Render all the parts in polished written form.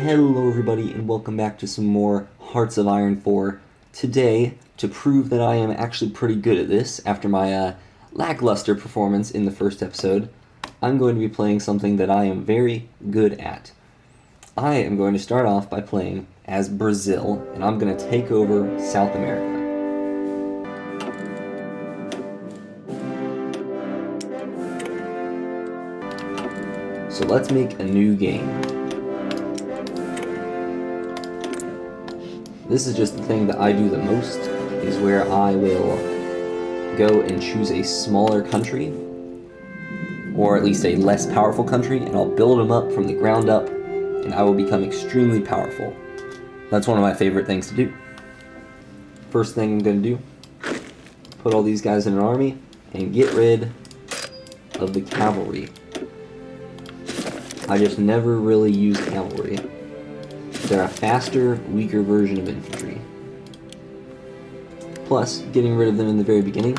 Hello everybody and welcome back to some more Hearts of Iron 4. Today, to prove that I am actually pretty good at this after my lackluster performance in the first episode, I'm going to be playing something that I am very good at. I am going to start off by playing as Brazil, and I'm going to take over South America. So let's make a new game. This is just the thing that I do the most, is where I will go and choose a smaller country, or at least a less powerful country, and I'll build them up from the ground up, and I will become extremely powerful. That's one of my favorite things to do. First thing I'm going to do, put all these guys in an army, and get rid of the cavalry. I just never really use cavalry. They're a faster, weaker version of infantry. Plus, getting rid of them in the very beginning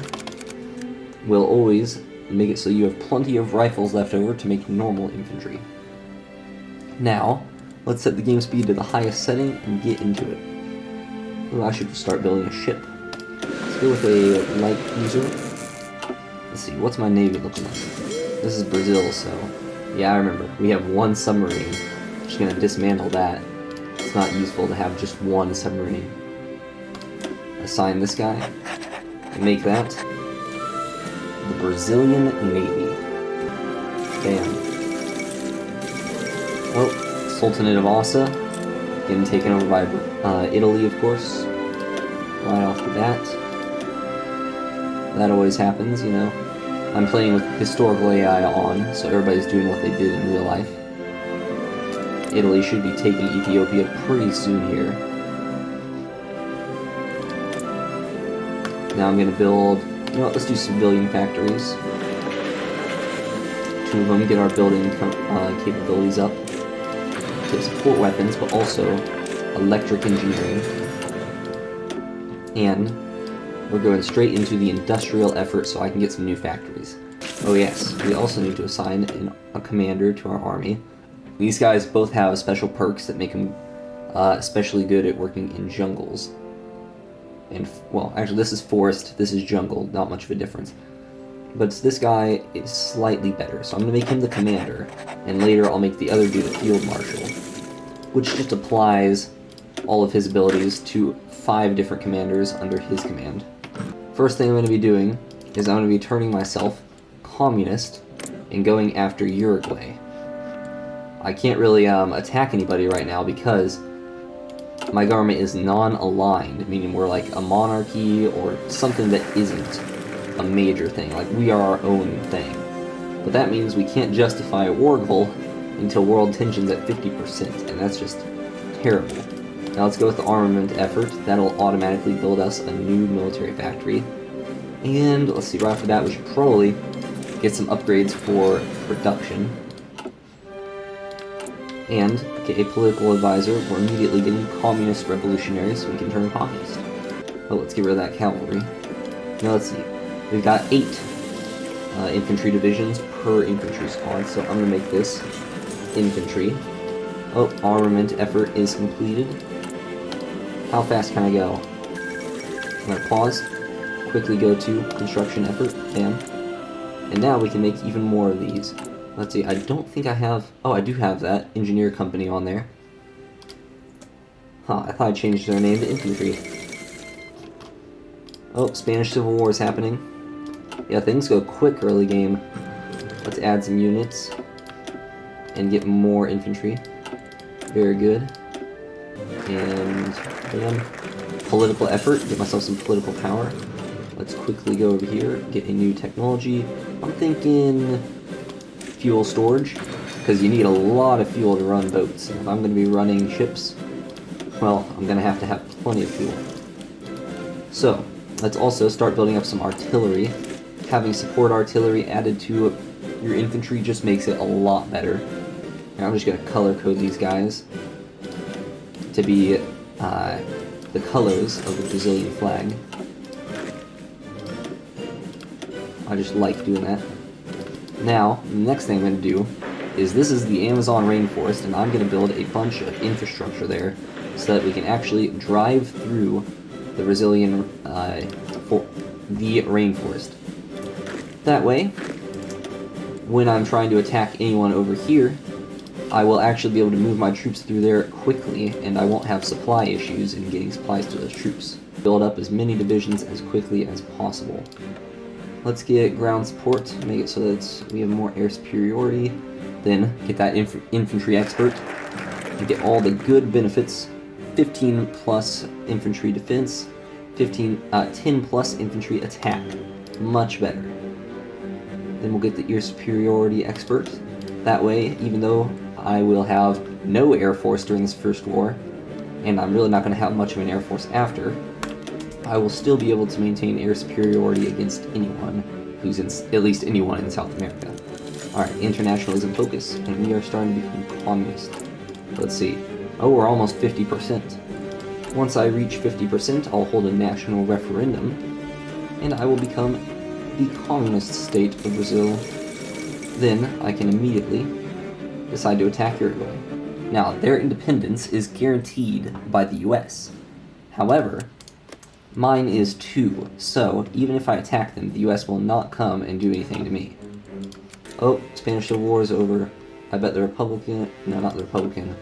will always make it so you have plenty of rifles left over to make normal infantry. Now, let's set the game speed to the highest setting and get into it. Ooh, I should start building a ship. Let's go with a light cruiser. Let's see, what's my navy looking like? This is Brazil, so yeah, I remember. We have one submarine. Just gonna dismantle that. It's not useful to have just one submarine. Assign this guy, and make that the Brazilian Navy. Bam. Oh, Sultanate of Assa, getting taken over by Italy, of course, right off the bat. That always happens, you know. I'm playing with historical AI on, so everybody's doing what they did in real life. Italy should be taking Ethiopia pretty soon here. Now I'm going to build, you know what, let's do civilian factories. 2 of them, get our building capabilities up. To support weapons, but also electric engineering. And we're going straight into the industrial effort so I can get some new factories. Oh yes, we also need to assign a commander to our army. These guys both have special perks that make them especially good at working in jungles. And, well, actually this is forest, this is jungle, not much of a difference. But this guy is slightly better, so I'm going to make him the commander, and later I'll make the other dude a field marshal, which just applies all of his abilities to 5 different commanders under his command. First thing I'm going to be doing is I'm going to be turning myself communist and going after Uruguay. I can't really attack anybody right now because my government is non-aligned, meaning we're like a monarchy or something that isn't a major thing, like we are our own thing. But that means we can't justify a war goal until world tension's at 50%, and that's just terrible. Now let's go with the armament effort. That'll automatically build us a new military factory. And let's see, right after that we should probably get some upgrades for production. And get a political advisor. We're immediately getting communist revolutionaries so we can turn communist. Oh, let's get rid of that cavalry. Now let's see. We've got 8 infantry divisions per infantry squad, so I'm going to make this infantry. Oh, armament effort is completed. How fast can I go? I'm going to pause, quickly go to construction effort, bam. And now we can make even more of these. Let's see, I don't think I have... Oh, I do have that engineer company on there. Huh, I thought I changed their name to infantry. Oh, Spanish Civil War is happening. Yeah, things go quick early game. Let's add some units and get more infantry. Very good. And bam. Political effort, get myself some political power. Let's quickly go over here, get a new technology. I'm thinking fuel storage, because you need a lot of fuel to run boats. If I'm going to be running ships, well, I'm going to have plenty of fuel. So, let's also start building up some artillery. Having support artillery added to your infantry just makes it a lot better. Now I'm just going to color code these guys to be the colors of the Brazilian flag. I just like doing that. Now, the next thing I'm going to do is this is the Amazon rainforest, and I'm going to build a bunch of infrastructure there so that we can actually drive through the Brazilian, the rainforest. That way, when I'm trying to attack anyone over here, I will actually be able to move my troops through there quickly, and I won't have supply issues in getting supplies to those troops. Build up as many divisions as quickly as possible. Let's get ground support, make it so that we have more air superiority, then get that infantry expert, and get all the good benefits, 15 plus infantry defense, 10 plus infantry attack, much better. Then we'll get the air superiority expert. That way, even though I will have no air force during this first war, and I'm really not going to have much of an air force after, I will still be able to maintain air superiority against anyone who's at least anyone in South America. Alright, internationalism focus, and we are starting to become communist. Let's see. Oh, we're almost 50%. Once I reach 50%, I'll hold a national referendum, and I will become the communist state of Brazil. Then I can immediately decide to attack Uruguay. Now, their independence is guaranteed by the US. However, mine is too, so even if I attack them, the US will not come and do anything to me. Oh, Spanish Civil War is over. I bet the Republican... No, not the Republican.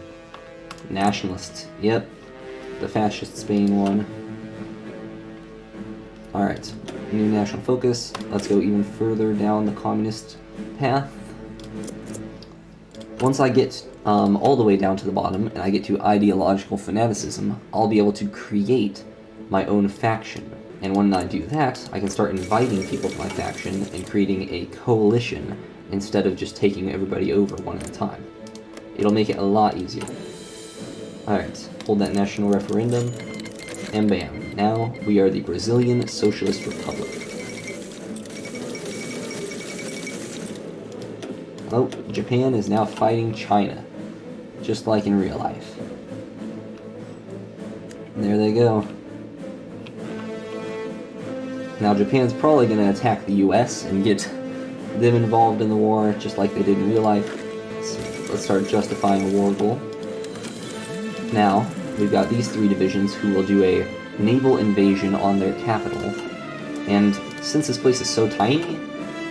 Nationalists. Yep. The fascist Spain won. Alright. New national focus. Let's go even further down the communist path. Once I get all the way down to the bottom, and I get to ideological fanaticism, I'll be able to create my own faction. And when I do that, I can start inviting people to my faction and creating a coalition instead of just taking everybody over one at a time. It'll make it a lot easier. Alright, hold that national referendum, and bam. Now we are the Brazilian Socialist Republic. Oh, Japan is now fighting China, just like in real life. And there they go. Now Japan's probably going to attack the US and get them involved in the war, just like they did in real life. So let's start justifying a war goal. Now, we've got these three divisions who will do a naval invasion on their capital. And since this place is so tiny,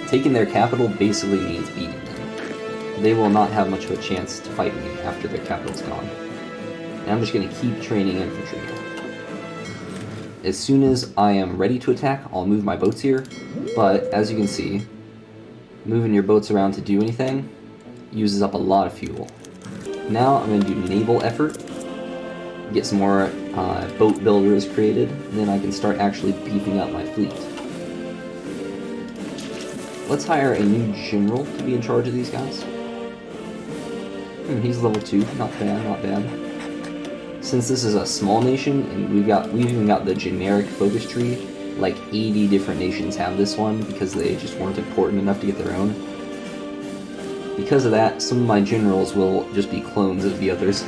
taking their capital basically means beating them. They will not have much of a chance to fight me after their capital's gone. And I'm just going to keep training infantry. As soon as I am ready to attack, I'll move my boats here, but as you can see, moving your boats around to do anything uses up a lot of fuel. Now I'm going to do naval effort, get some more boat builders created, and then I can start actually beefing up my fleet. Let's hire a new general to be in charge of these guys. He's level 2, not bad, not bad. Since this is a small nation, and we've even got the generic focus tree, like 80 different nations have this one because they just weren't important enough to get their own. Because of that, some of my generals will just be clones of the others.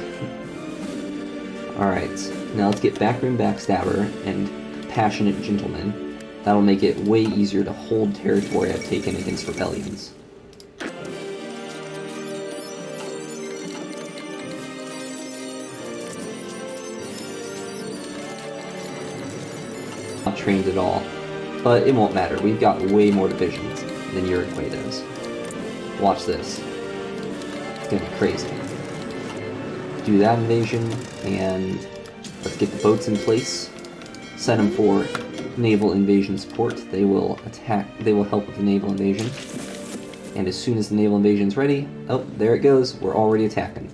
Alright, now let's get Backroom Backstabber and Passionate Gentleman. That'll make it way easier to hold territory I've taken against rebellions. Not trained at all, but it won't matter. We've got way more divisions than Uruguay does. Watch this. It's gonna be crazy. Do that invasion, and let's get the boats in place. Set them for naval invasion support. They will attack. They will help with the naval invasion. And as soon as the naval invasion's ready, oh, there it goes. We're already attacking.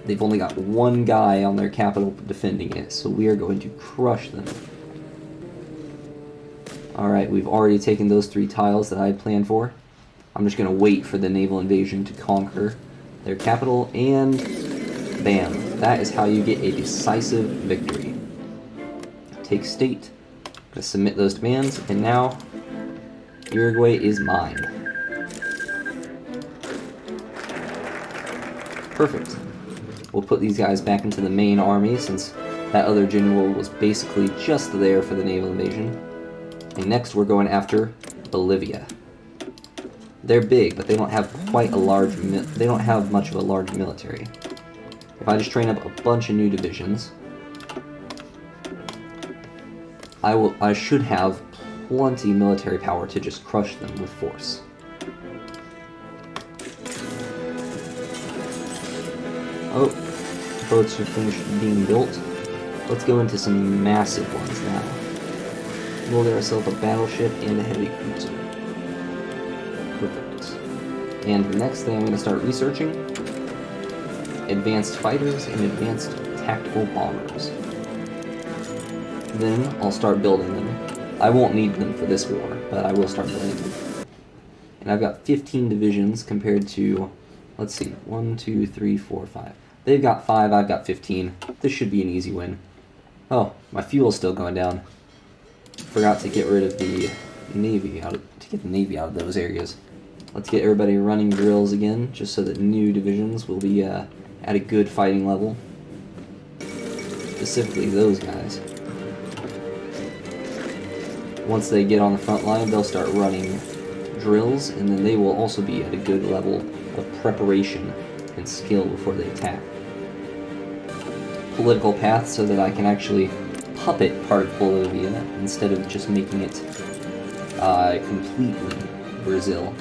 They've only got one guy on their capital defending it, so we are going to crush them. Alright, we've already taken those 3 tiles that I had planned for. I'm just going to wait for the naval invasion to conquer their capital, and bam. That is how you get a decisive victory. Take state. I'm going to submit those demands, and now Uruguay is mine. Perfect. We'll put these guys back into the main army since that other general was basically just there for the naval invasion. And next we're going after Bolivia. They're big, but they don't have quite a large. They don't have much of a large military. If I just train up a bunch of new divisions, I should have plenty military power to just crush them with force. Oh, boats are finished being built. Let's go into some massive ones now. We'll get ourselves a battleship and a heavy cruiser. Perfect. And the next thing I'm going to start researching, advanced fighters and advanced tactical bombers. Then I'll start building them. I won't need them for this war, but I will start building them. And I've got 15 divisions compared to, let's see, 1, 2, 3, 4, 5. They've got 5, I've got 15. This should be an easy win. Oh, my fuel's still going down. Forgot to get rid of the Navy, to get the Navy out of those areas. Let's get everybody running drills again, just so that new divisions will be at a good fighting level. Specifically those guys. Once they get on the front line, they'll start running drills, and then they will also be at a good level of preparation and skill before they attack. Political path so that I can actually puppet part of Bolivia instead of just making it completely Brazil.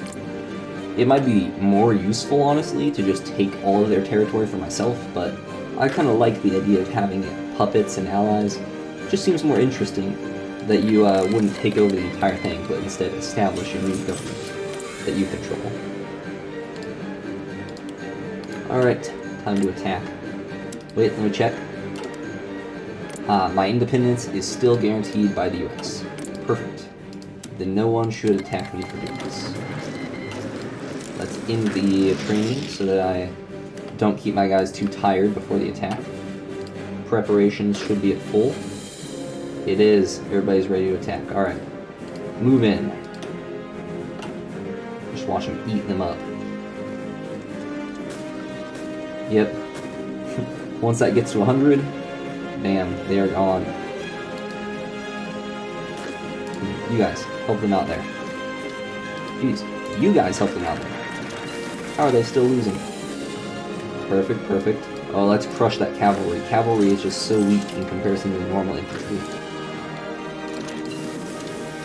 It might be more useful, honestly, to just take all of their territory for myself, but I kind of like the idea of having puppets and allies. It just seems more interesting that you wouldn't take over the entire thing, but instead establish a new government that you control. Alright, time to attack. Wait, let me check. My independence is still guaranteed by the US. Perfect. Then no one should attack me for doing this. Let's end the training so that I don't keep my guys too tired before the attack. Preparations should be at full. It is. Everybody's ready to attack. Alright. Move in. Just watch them eat them up. Yep. Once that gets to 100, bam, they are gone. You guys, help them out there. Jeez, you guys help them out there. How are they still losing? Perfect, perfect. Oh, let's crush that cavalry. Cavalry is just so weak in comparison to the normal infantry.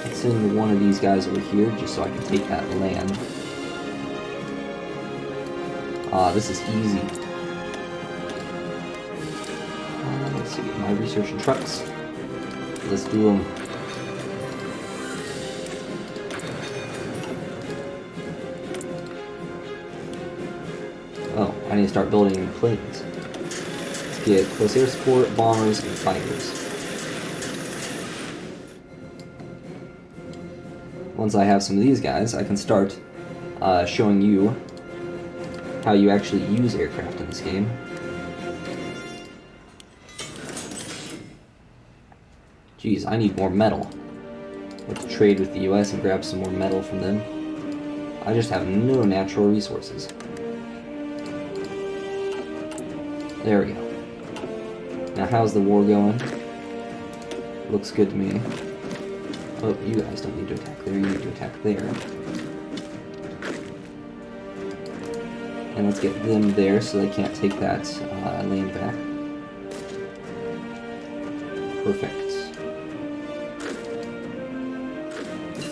Let's send one of these guys over here just so I can take that land. This is easy. Let's see, my research and trucks. Let's do them. Oh, I need to start building planes. Let's get close air support, bombers, and fighters. Once I have some of these guys, I can start showing you how you actually use aircraft in this game. Geez, I need more metal. Let's trade with the US and grab some more metal from them. I just have no natural resources. There we go. Now how's the war going? Looks good to me. Oh, you guys don't need to attack there, you need to attack there. And let's get them there so they can't take that land back. Perfect.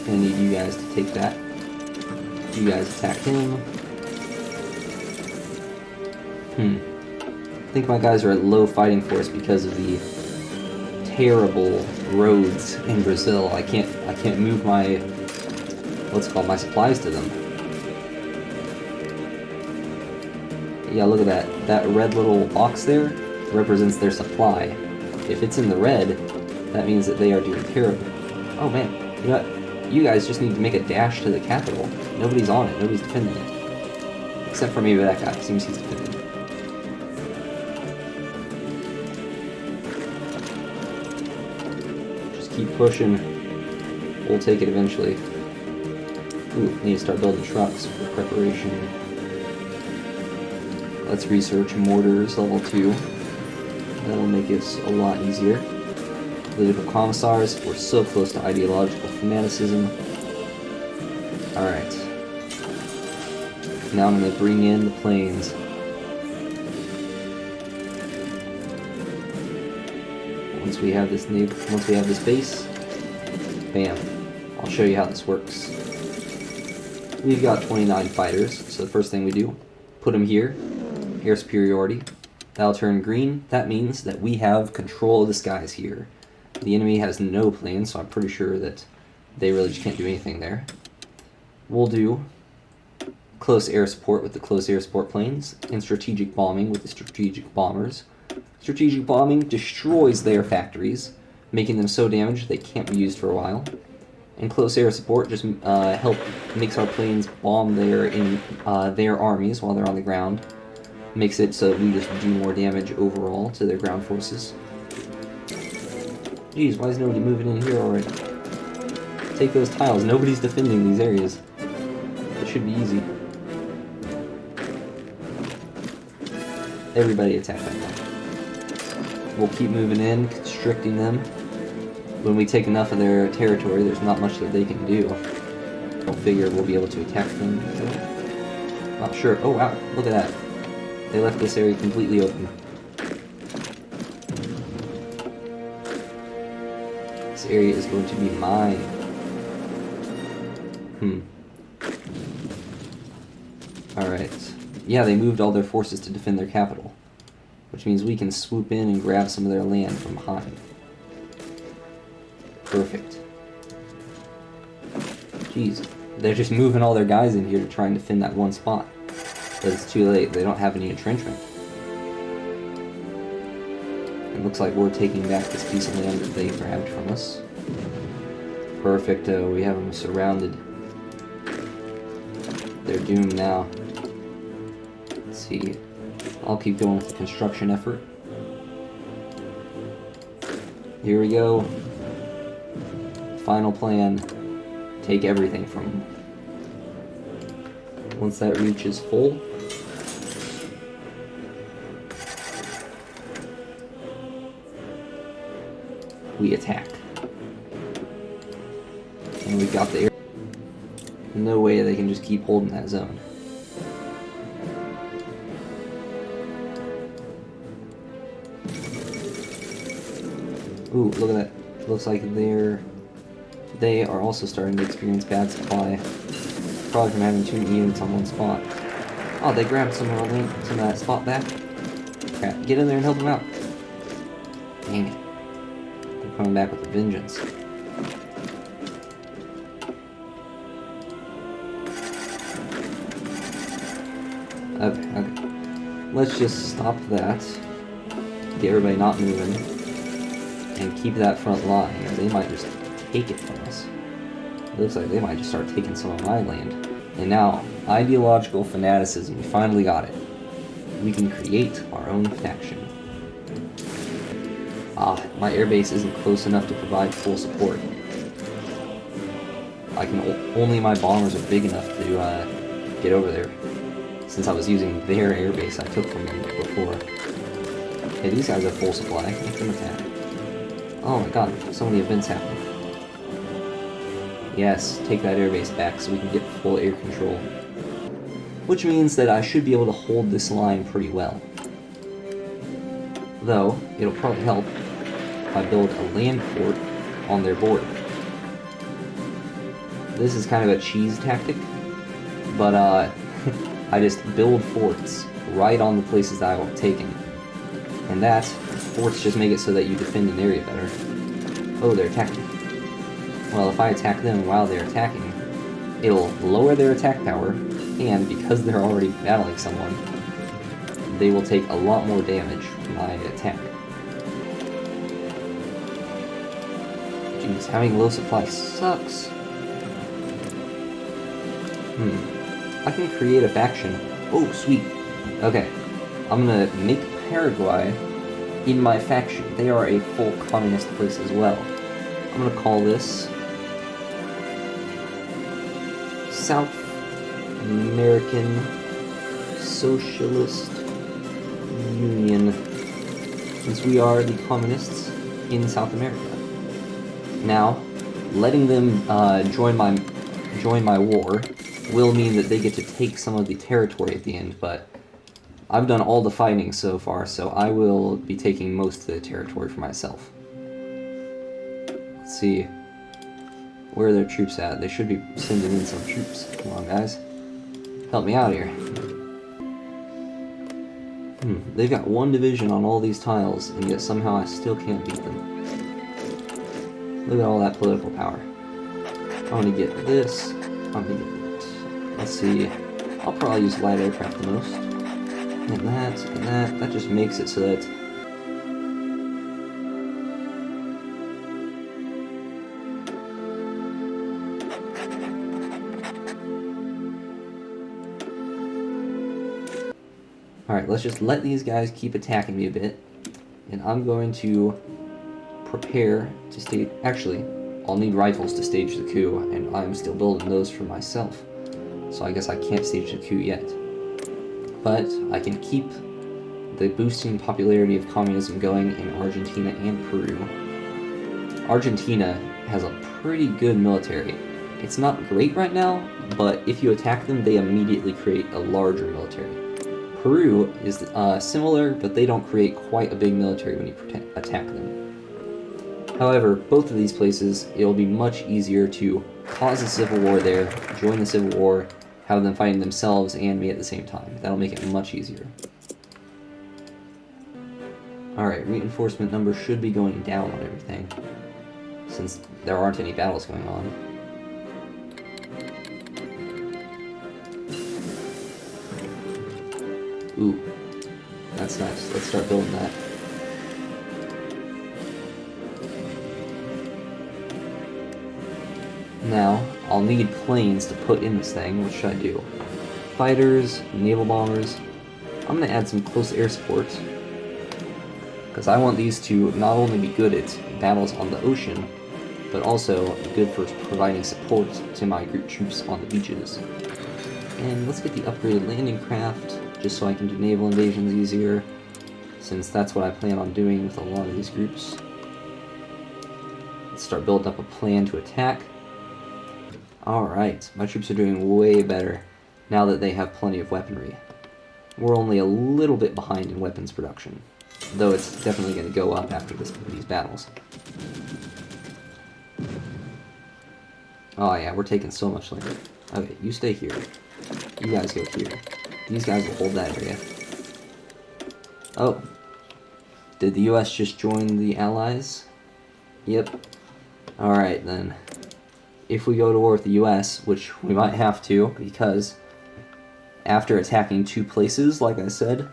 Gonna need you guys to take that. You guys attack him. I think my guys are at low fighting force because of the terrible roads in Brazil. I can't move my my supplies to them. Yeah, look at that. That red little box there represents their supply. If it's in the red, that means that they are doing terrible. Oh man, you know what? You guys just need to make a dash to the capital. Nobody's on it. Nobody's defending it. Except for maybe that guy. Seems he's defending it. Just keep pushing. We'll take it eventually. Ooh, need to start building trucks for preparation. Let's research mortars level 2. That'll make it a lot easier. Political commissars, we're so close to ideological fanaticism. Alright. Now I'm going to bring in the planes. Once we have this base, bam. I'll show you how this works. We've got 29 fighters, so the first thing we do, put them here, air superiority. That'll turn green. That means that we have control of the skies here. The enemy has no planes, so I'm pretty sure that they really just can't do anything there. We'll do close air support with the close air support planes, and strategic bombing with the strategic bombers. Strategic bombing destroys their factories, making them so damaged they can't be used for a while. And close air support just makes our planes bomb their armies while they're on the ground. Makes it so we just do more damage overall to their ground forces. Jeez, why is nobody moving in here already? Take those tiles. Nobody's defending these areas. It should be easy. Everybody attack that one. We'll keep moving in, constricting them. When we take enough of their territory, there's not much that they can do. Don't figure we'll be able to attack them. Not sure. Oh wow, look at that. They left this area completely open. This area is going to be mine. Alright. Yeah, they moved all their forces to defend their capital. Which means we can swoop in and grab some of their land from behind. Perfect. Jeez. They're just moving all their guys in here to try and defend that one spot. But it's too late. They don't have any entrenchment. It looks like we're taking back this piece of land that they grabbed from us. Perfecto. We have them surrounded. They're doomed now. Let's see. I'll keep going with the construction effort. Here we go. Final plan. Take everything from them. Once that reaches full, we attack. And we've got the air. No way they can just keep holding that zone. Ooh, look at that. Looks like they are also starting to experience bad supply. Probably from having too many units on one spot. Oh, they grabbed some of that spot back. Crap, get in there and help them out. Dang it. They're coming back with a vengeance. Okay. Let's just stop that. Get everybody not moving. And keep that front line, or they might just take it from us. It looks like they might just start taking some of my land. And now, ideological fanaticism, we finally got it. We can create our own faction. Ah, my airbase isn't close enough to provide full support. Only my bombers are big enough to get over there. Since I was using their airbase I took from them before. Hey, these guys are full supply. Make them attack. Oh my god, so many events happening. Yes, take that airbase back so we can get full air control. Which means that I should be able to hold this line pretty well. Though, it'll probably help if I build a land fort on their border. This is kind of a cheese tactic, but I just build forts right on the places that I want taken. And forts just make it so that you defend an area better. Oh, they're attacking. Well, if I attack them while they're attacking, it'll lower their attack power, and because they're already battling someone, they will take a lot more damage from my attack. Jeez, having low supply sucks. I can create a faction. Oh, sweet. Okay. I'm gonna make Paraguay in my faction. They are a full communist place as well. I'm gonna call this South American Socialist Union, since we are the communists in South America. Now, letting them join my war will mean that they get to take some of the territory at the end, but I've done all the fighting so far, so I will be taking most of the territory for myself. Let's see. Where are their troops at? They should be sending in some troops. Come on, guys. Help me out here. They've got one division on all these tiles, and yet somehow I still can't beat them. Look at all that political power. I want to get this. I want to get that. Let's see. I'll probably use light aircraft the most. And that, and that. That just makes it so that... Alright, let's just let these guys keep attacking me a bit. And I'm going to prepare to stage... Actually, I'll need rifles to stage the coup, and I'm still building those for myself. So I guess I can't stage the coup yet. But I can keep the boosting popularity of communism going in Argentina and Peru. Argentina has a pretty good military. It's not great right now, but if you attack them, they immediately create a larger military. Peru is similar, but they don't create quite a big military when you attack them. However, both of these places, it will be much easier to cause a civil war there, join the civil war, have them fighting themselves and me at the same time. That'll make it much easier. Alright, reinforcement numbers should be going down on everything, since there aren't any battles going on. Ooh, that's nice. Let's start building that. Now, I'll need planes to put in this thing. What should I do? Fighters, naval bombers. I'm going to add some close air support, because I want these to not only be good at battles on the ocean, but also good for providing support to my group troops on the beaches. And let's get the upgraded landing craft, just so I can do naval invasions easier, since that's what I plan on doing with a lot of these groups. Let's start building up a plan to attack. Alright, my troops are doing way better now that they have plenty of weaponry. We're only a little bit behind in weapons production, though it's definitely going to go up after these battles. Oh yeah, we're taking so much land. Okay, you stay here. You guys go here. These guys will hold that area. Oh. Did the US just join the Allies? Yep. Alright then. If we go to war with the US, which we might have to, because after attacking two places, like I said,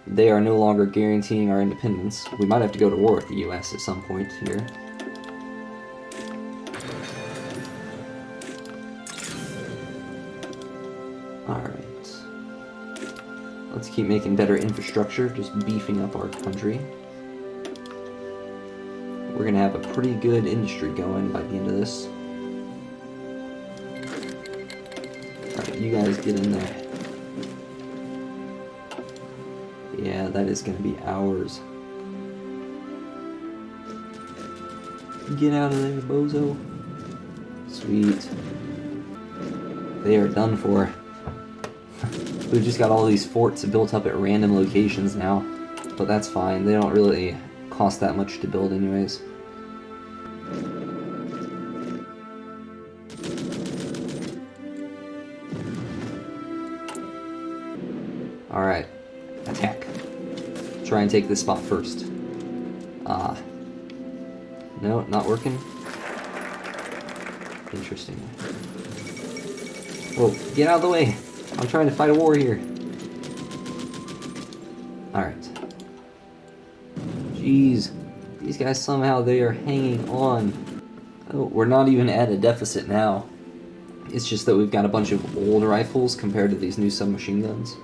they are no longer guaranteeing our independence. We might have to go to war with the US at some point here. Alright. Let's keep making better infrastructure, just beefing up our country. We're gonna have a pretty good industry going by the end of this. Alright, you guys get in there. Yeah, that is gonna be ours. Get out of there, bozo. Sweet. They are done for. We've just got all these forts built up at random locations now, but that's fine. They don't really cost that much to build anyways. Alright, attack. Try and take this spot first. No, not working. Interesting. Whoa, get out of the way! I'm trying to fight a war here. Alright. Jeez. These guys somehow, they are hanging on. Oh, we're not even at a deficit now. It's just that we've got a bunch of old rifles compared to these new submachine guns.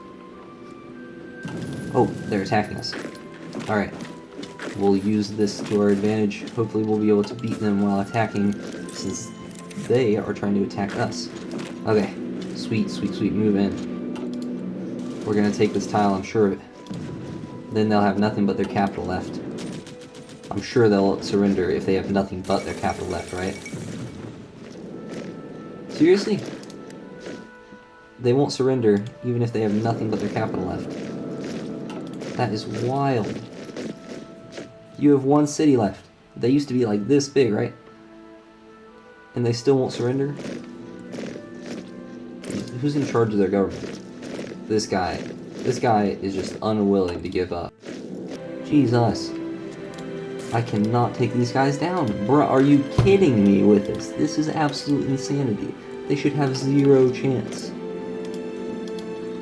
Oh, they're attacking us. Alright. We'll use this to our advantage. Hopefully we'll be able to beat them while attacking, since they are trying to attack us. Okay. Sweet, sweet, sweet. Move in. We're gonna take this tile, I'm sure of it. Then they'll have nothing but their capital left. I'm sure they'll surrender if they have nothing but their capital left, right? Seriously? They won't surrender, even if they have nothing but their capital left. That is wild. You have one city left. They used to be like this big, right? And they still won't surrender? Who's in charge of their government? This guy. This guy is just unwilling to give up. Jesus. I cannot take these guys down. Bruh, are you kidding me with this? This is absolute insanity. They should have zero chance.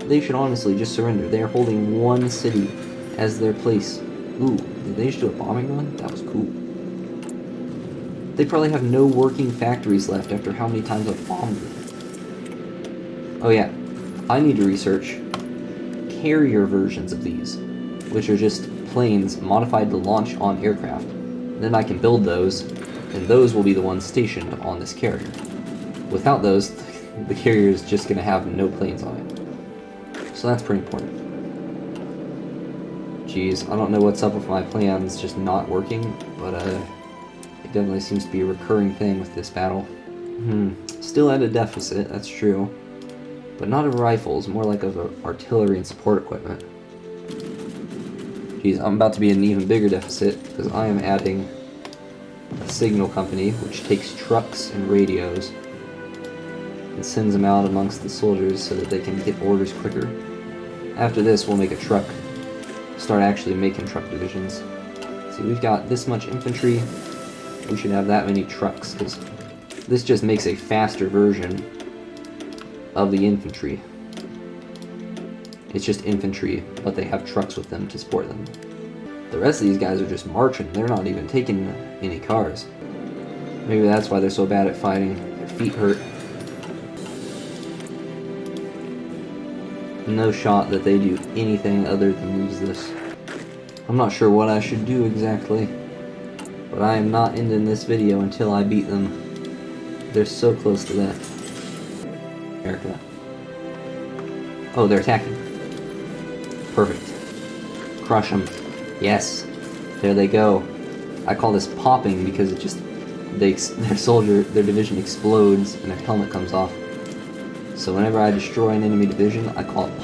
They should honestly just surrender. They are holding one city as their place. Ooh, did they just do a bombing run? That was cool. They probably have no working factories left after how many times I've bombed them. Oh yeah, I need to research carrier versions of these, which are just planes modified to launch on aircraft. Then I can build those, and those will be the ones stationed on this carrier. Without those, the carrier is just going to have no planes on it. So that's pretty important. Jeez, I don't know what's up with my plans just not working, but it definitely seems to be a recurring thing with this battle. Still at a deficit, that's true. But not of rifles, more like of artillery and support equipment. Jeez, I'm about to be in an even bigger deficit, because I am adding a signal company, which takes trucks and radios, and sends them out amongst the soldiers so that they can get orders quicker. After this, we'll make a truck, start actually making truck divisions. See, we've got this much infantry, we should have that many trucks, because this just makes a faster version of the infantry. It's just infantry, but they have trucks with them to support them. The rest of these guys are just marching, they're not even taking any cars. Maybe that's why they're so bad at fighting, their feet hurt. No shot that they do anything other than lose this. I'm not sure what I should do exactly, but I am not ending this video until I beat them. They're so close to that. America. Oh, they're attacking. Perfect. Crush them. Yes. There they go. I call this popping because it just, their division explodes and their helmet comes off. So whenever I destroy an enemy division, I call it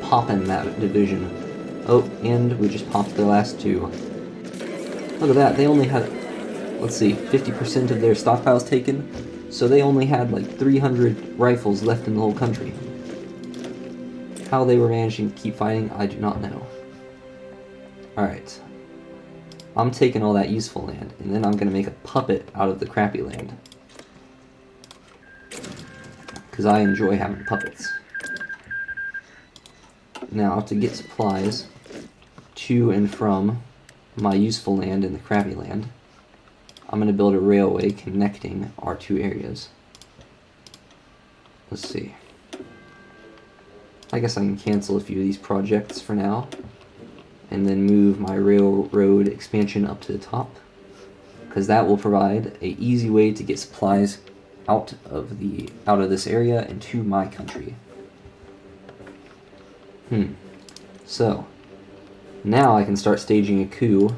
popping that division. Oh, and we just popped their last two. Look at that, they only had, let's see, 50% of their stockpiles taken, so they only had like 300 rifles left in the whole country. How they were managing to keep fighting, I do not know. Alright. I'm taking all that useful land, and then I'm going to make a puppet out of the crappy land. Because I enjoy having puppets. Now, to get supplies to and from my useful land and the crappy land, I'm going to build a railway connecting our two areas. Let's see. I guess I can cancel a few of these projects for now, and then move my railroad expansion up to the top, because that will provide an easy way to get supplies out of this area and to my country. So now I can start staging a coup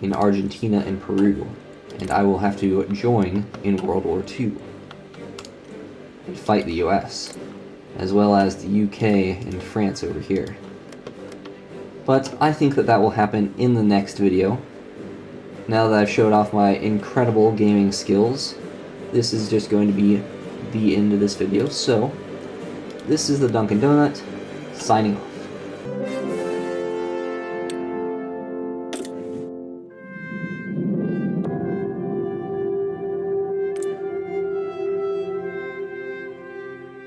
in Argentina and Peru, and I will have to join in World War II and fight the US, as well as the UK and France over here. But I think that will happen in the next video. Now that I've showed off my incredible gaming skills, this is just going to be the end of this video. So, this is the Dunkin' Donut, signing off.